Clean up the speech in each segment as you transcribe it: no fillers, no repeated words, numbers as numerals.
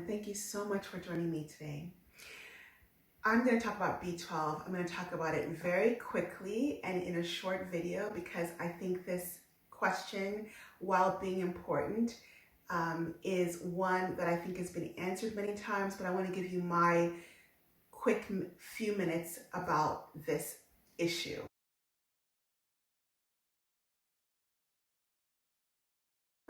Thank you so much for joining me today. I'm going to talk about B12. I'm going to talk about it very quickly and in a short video because I think this question, while being important, is one that I think has been answered many times, but I want to give you my quick few minutes about this issue.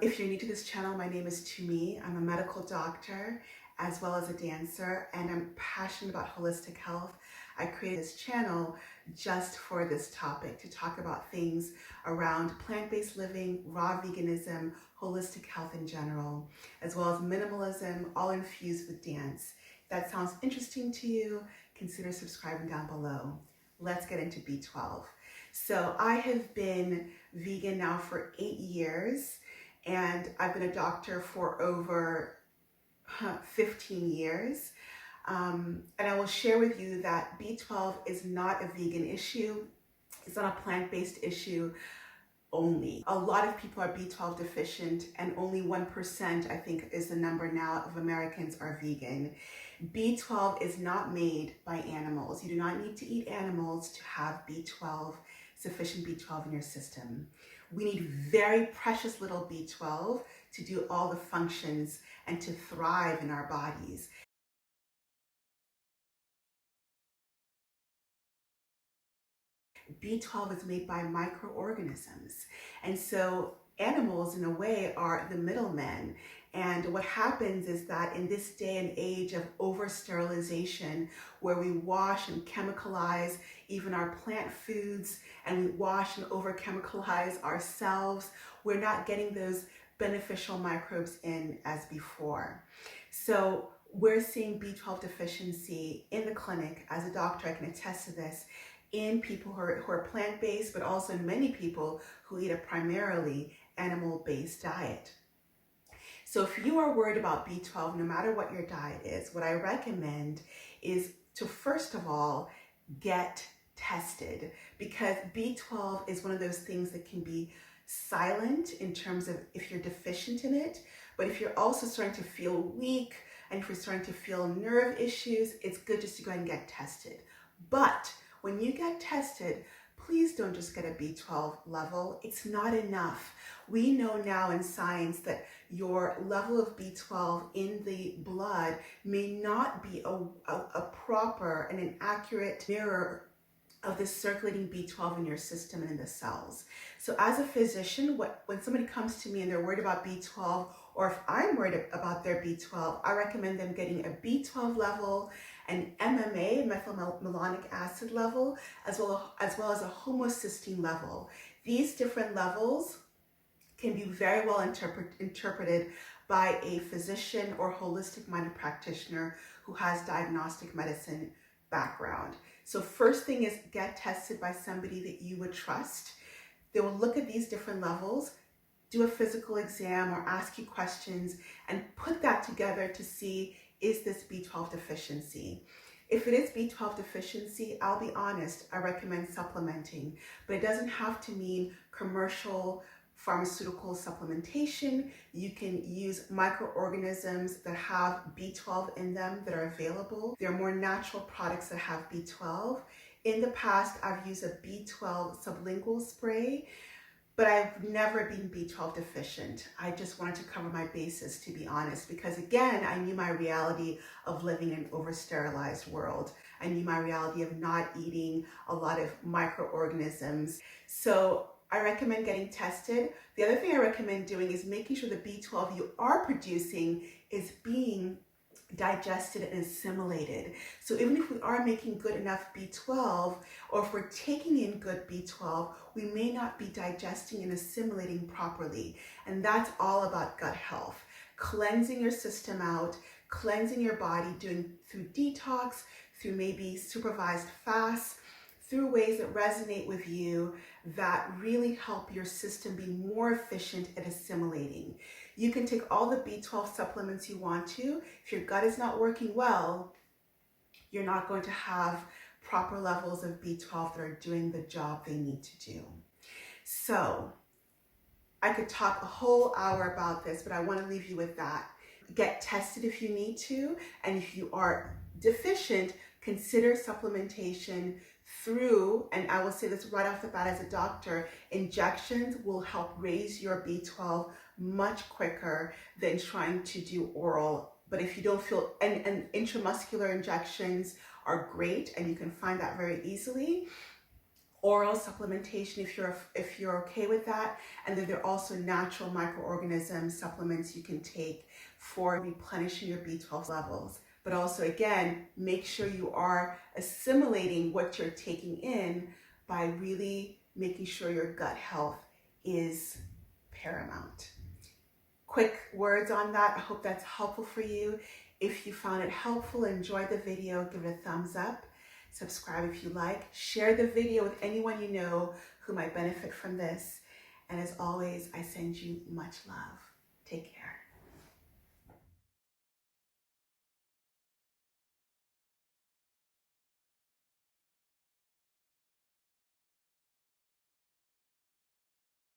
If you're new to this channel, my name is Tumi. I'm a medical doctor as well as a dancer, and I'm passionate about holistic health. I created this channel just for this topic, to talk about things around plant-based living, raw veganism, holistic health in general, as well as minimalism, all infused with dance. If that sounds interesting to you, consider subscribing down below. Let's get into B12. So I have been vegan now for 8 years. And I've been a doctor for over 15 years. And I will share with you that B12 is not a vegan issue. It's not a plant-based issue only. A lot of people are B12 deficient, and only 1%, I think, is the number now of Americans are vegan. B12 is not made by animals. You do not need to eat animals to have B12, sufficient B12 in your system. We need very precious little B12 to do all the functions and to thrive in our bodies. B12 is made by microorganisms. And so animals, in a way, are the middlemen. And what happens is that in this day and age of over-sterilization, where we wash and chemicalize even our plant foods, and we wash and over-chemicalize ourselves, we're not getting those beneficial microbes in as before. So we're seeing B12 deficiency in the clinic. As a doctor, I can attest to this, in people who are plant-based, but also in many people who eat a primarily animal-based diet. So if you are worried about B12, no matter what your diet is, what I recommend is to first of all get tested, because B12 is one of those things that can be silent in terms of if you're deficient in it, but if you're also starting to feel weak and if you're starting to feel nerve issues, it's good just to go ahead and get tested. But when you get tested, please don't just get a B12 level. It's not enough. We know now in science that your level of B12 in the blood may not be a proper and an accurate mirror of the circulating B12 in your system and in the cells. So as a physician, when somebody comes to me and they're worried about B12, or if I'm worried about their B12, I recommend them getting a B12 level, an MMA, methylmalonic acid level, as well as a homocysteine level. These different levels can be very well interpreted by a physician or holistic-minded practitioner who has diagnostic medicine background. So first thing is get tested by somebody that you would trust. They will look at these different levels, do a physical exam or ask you questions, and put that together to see, is this B12 deficiency? If it is B12 deficiency, I'll be honest, I recommend supplementing, but it doesn't have to mean commercial pharmaceutical supplementation. You can use microorganisms that have B12 in them that are available. There are more natural products that have B12. In the past, I've used a B12 sublingual spray, but I've never been B12 deficient. I just wanted to cover my bases, to be honest, because again, I knew my reality of living in an over-sterilized world. I knew my reality of not eating a lot of microorganisms. So I recommend getting tested. The other thing I recommend doing is making sure the B12 you are producing is being digested and assimilated. So even if we are making good enough B12, or if we're taking in good B12, we may not be digesting and assimilating properly. And that's all about gut health. Cleansing your system out, cleansing your body, doing through detox, through maybe supervised fasts, through ways that resonate with you that really help your system be more efficient at assimilating. You can take all the B12 supplements you want to. If your gut is not working well, you're not going to have proper levels of B12 that are doing the job they need to do. So I could talk a whole hour about this, but I want to leave you with that. get tested if you need to. And if you are deficient, consider supplementation through, and I will say this right off the bat as a doctor, injections will help raise your B12 much quicker than trying to do oral. But if you don't feel, and intramuscular injections are great, and you can find that very easily. Oral supplementation if you're okay with that. And then there are also natural microorganism supplements you can take for replenishing your B12 levels. But also, again, make sure you are assimilating what you're taking in by really making sure your gut health is paramount. Quick words on that. I hope that's helpful for you. If you found it helpful, enjoy the video, give it a thumbs up. Subscribe if you like. Share the video with anyone you know who might benefit from this. And as always, I send you much love. Take care.